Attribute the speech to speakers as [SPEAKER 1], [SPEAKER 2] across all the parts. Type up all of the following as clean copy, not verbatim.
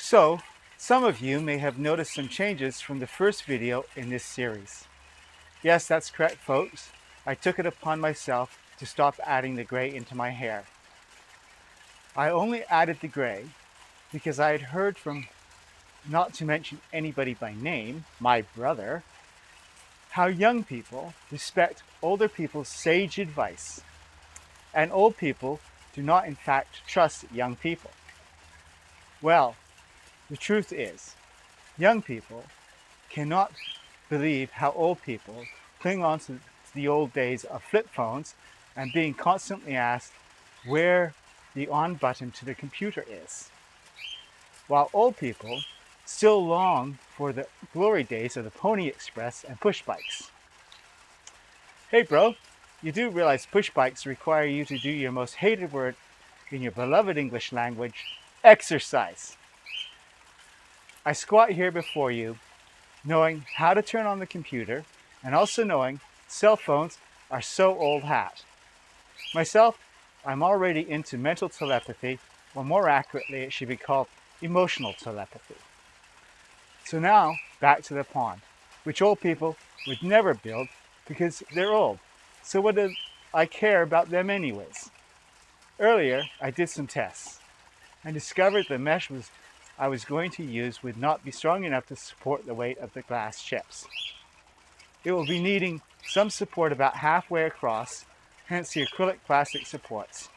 [SPEAKER 1] So, some of you may have noticed some changes from the first video in this series. Yes, that's correct, folks. I took it upon myself to stop adding the gray into my hair. I only added the gray because I had heard from, not to mention anybody by name, my brother, how young people respect older people's sage advice, and old people do not in fact trust young people. Well, the truth is, young people cannot believe how old people cling on to the old days of flip phones and being constantly asked where the on button to the computer is, while old people still long for the glory days of the Pony Express and push bikes. Hey bro, you do realize push bikes require you to do your most hated word in your beloved English language, exercise. I squat here before you knowing how to turn on the computer and also knowing cell phones are so old hat. Myself, I'm already into mental telepathy, or more accurately it should be called emotional telepathy. So now, back to the pond, which old people would never build because they're old. So what do I care about them anyways? Earlier, I did some tests and discovered the mesh I was going to use would not be strong enough to support the weight of the glass chips. It will be needing some support about halfway across, hence the acrylic plastic supports.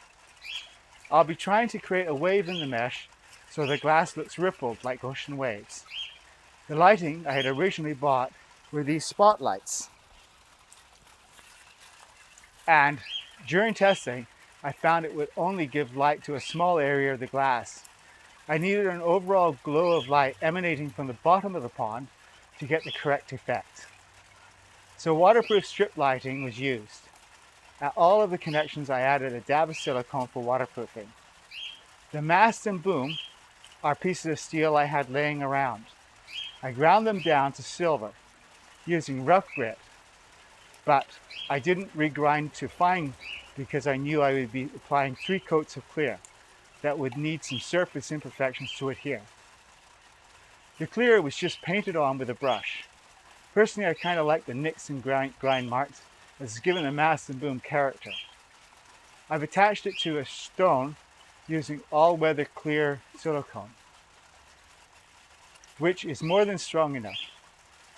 [SPEAKER 1] I'll be trying to create a wave in the mesh so the glass looks rippled like ocean waves. The lighting I had originally bought were these spotlights. And during testing, I found it would only give light to a small area of the glass. I needed an overall glow of light emanating from the bottom of the pond to get the correct effect. So waterproof strip lighting was used. At all of the connections I added a dab of silicone for waterproofing. The mast and boom are pieces of steel I had laying around. I ground them down to silver using rough grit, but I didn't regrind to fine because I knew I would be applying 3 coats of clear that would need some surface imperfections to adhere. The clear was just painted on with a brush. Personally, I kind of like the nicks and grind marks as it's given the mast and boom character. I've attached it to a stone using all-weather clear silicone, which is more than strong enough.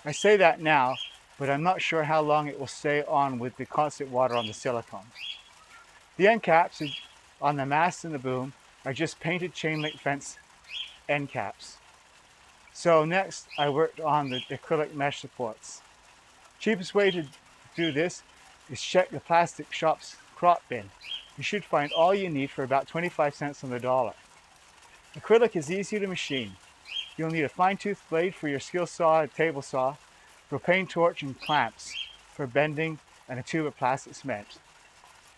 [SPEAKER 1] I say that now, but I'm not sure how long it will stay on with the constant water on the silicone. The end caps on the mast and the boom are just painted chain link fence end caps. So next I worked on the acrylic mesh supports. Cheapest way to do this is check the plastic shop's crop bin. You should find all you need for about 25 cents on the dollar. Acrylic is easy to machine. You'll need a fine-tooth blade for your skill saw and table saw, propane torch and clamps for bending, and a tube of plastic cement.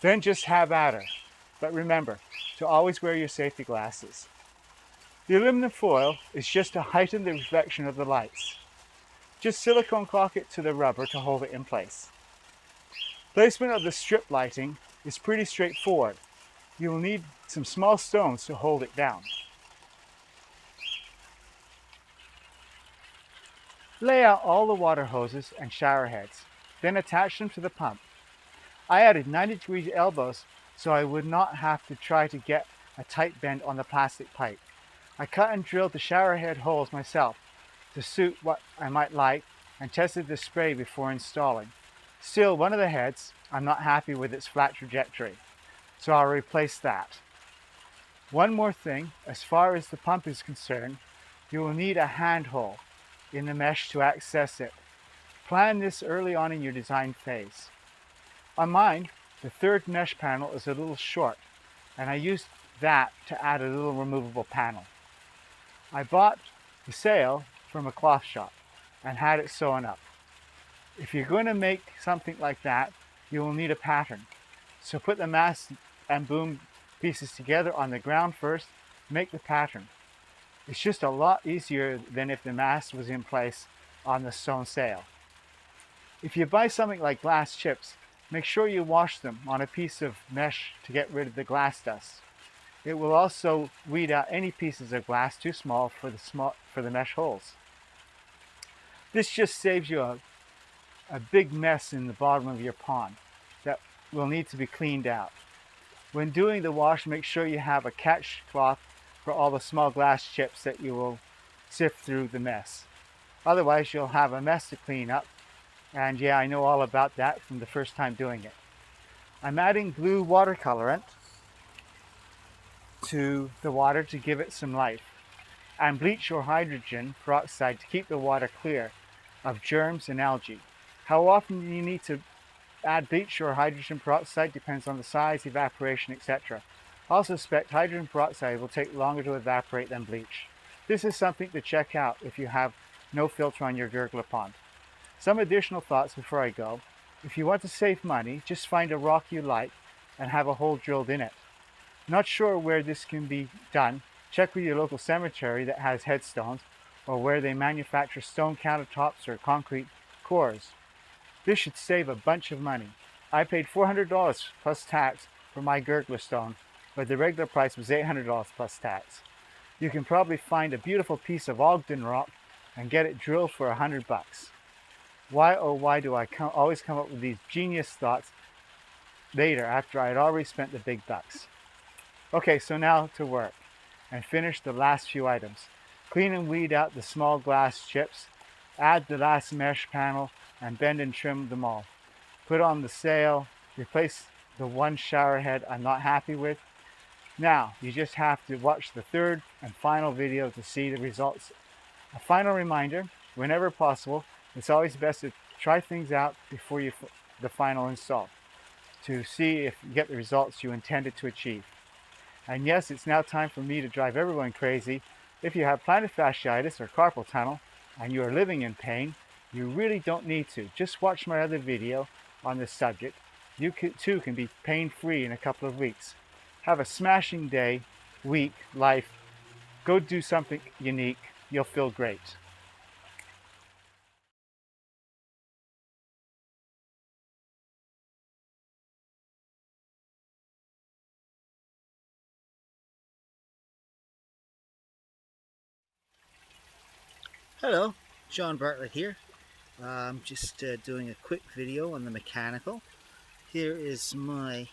[SPEAKER 1] Then just have at her. But remember to always wear your safety glasses. The aluminum foil is just to heighten the reflection of the lights. Just silicone caulk it to the rubber to hold it in place. Placement of the strip lighting is pretty straightforward. You will need some small stones to hold it down. Lay out all the water hoses and shower heads, then attach them to the pump. I added 90-degree elbows so I would not have to try to get a tight bend on the plastic pipe. I cut and drilled the shower head holes myself to suit what I might like and tested the spray before installing. Still, one of the heads, I'm not happy with its flat trajectory, so I'll replace that. One more thing, as far as the pump is concerned, you will need a handhole in the mesh to access it. Plan this early on in your design phase. On mine, the third mesh panel is a little short, and I used that to add a little removable panel. I bought the sail from a cloth shop and had it sewn up. If you're going to make something like that, you will need a pattern. So put the mast and boom pieces together on the ground first, make the pattern. It's just a lot easier than if the mast was in place on the sewn sail. If you buy something like glass chips, make sure you wash them on a piece of mesh to get rid of the glass dust. It will also weed out any pieces of glass too small for the mesh holes. This just saves you a big mess in the bottom of your pond that will need to be cleaned out. When doing the wash, make sure you have a catch cloth for all the small glass chips that you will sift through the mess. Otherwise, you'll have a mess to clean up. And yeah, I know all about that from the first time doing it. I'm adding blue watercolorant to the water to give it some life, and bleach or hydrogen peroxide to keep the water clear of germs and algae. How often you need to add bleach or hydrogen peroxide depends on the size, evaporation, etc. I suspect hydrogen peroxide will take longer to evaporate than bleach. This is something to check out if you have no filter on your Gurgler Pond. Some additional thoughts before I go. If you want to save money, just find a rock you like and have a hole drilled in it. Not sure where this can be done? Check with your local cemetery that has headstones, or where they manufacture stone countertops or concrete cores. This should save a bunch of money. I paid $400 plus tax for my Gurgler stone, but the regular price was $800 plus tax. You can probably find a beautiful piece of Ogden rock and get it drilled for $100. Why, oh why do I always come up with these genius thoughts later after I had already spent the big bucks? Okay, so now to work and finish the last few items. Clean and weed out the small glass chips, add the last mesh panel, and bend and trim them all. Put on the sail, replace the one shower head I'm not happy with. Now, you just have to watch the third and final video to see the results. A final reminder, whenever possible, it's always best to try things out before the final install to see if you get the results you intended to achieve. And yes, it's now time for me to drive everyone crazy. If you have plantar fasciitis or carpal tunnel and you are living in pain, you really don't need to. Just watch my other video on this subject. You too can be pain-free in a couple of weeks. Have a smashing day, week, life. Go do something unique. You'll feel great.
[SPEAKER 2] Hello, John Bartlett here. I'm just doing a quick video on the mechanical. Here is my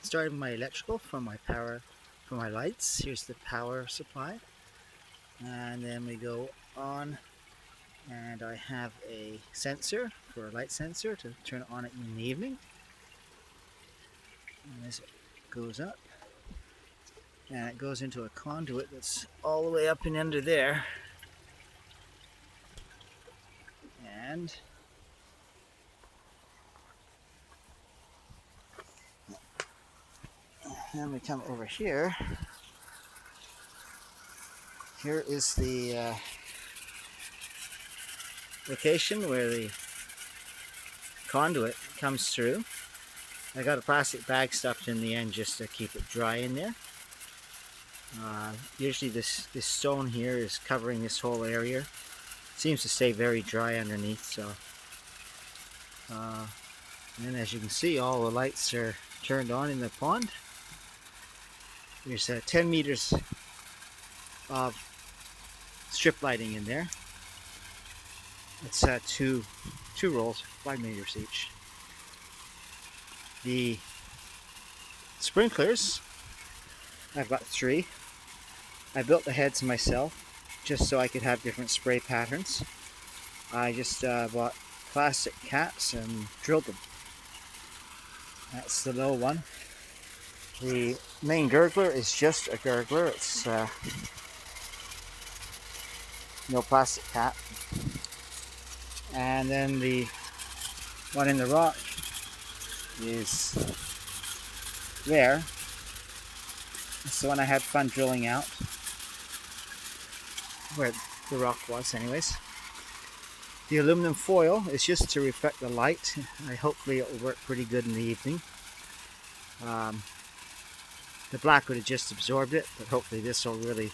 [SPEAKER 2] starting my electrical from my power for my lights. Here's the power supply, and then we go on, and I have a sensor for a light sensor to turn it on in the evening. And as it goes up, and it goes into a conduit that's all the way up and under there. And then we come over here. Here is the location where the conduit comes through. I got a plastic bag stuffed in the end just to keep it dry in there. Usually this stone here is covering this whole area. It seems to stay very dry underneath, so and as you can see, all the lights are turned on in the pond. There's 10 meters of strip lighting in there. It's two rolls, 5 meters each. The sprinklers, I've got 3. I built the heads myself just so I could have different spray patterns. I just bought plastic caps and drilled them. That's the low one. The main gurgler is just a gurgler. It's no plastic cap. And then the one in the rock is there. It's the one I had fun drilling out, where the rock was anyways. The aluminum foil is just to reflect the light. Hopefully it will work pretty good in the evening. The black would have just absorbed it, but hopefully this will really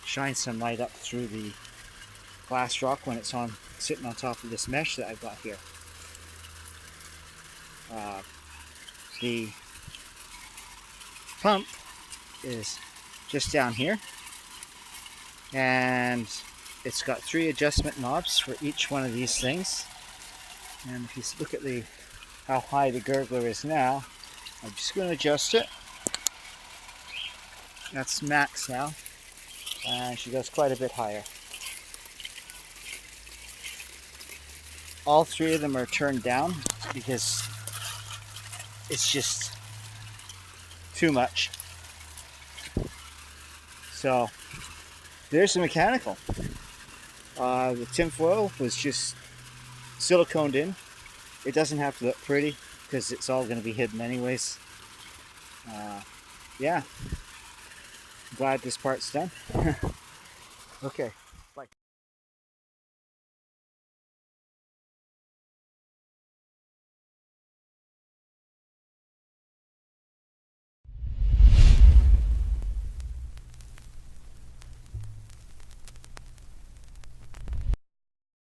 [SPEAKER 2] shine some light up through the glass rock when it's sitting on top of this mesh that I've got here. The pump is just down here, and it's got 3 adjustment knobs for each one of these things. And if you look at how high the gurgler is now, I'm just going to adjust it. That's max now, and she goes quite a bit higher. All 3 of them are turned down because it's just too much. So there's the mechanical. The tinfoil was just siliconed in. It doesn't have to look pretty because it's all going to be hidden anyways. Yeah, glad this part's done. Okay.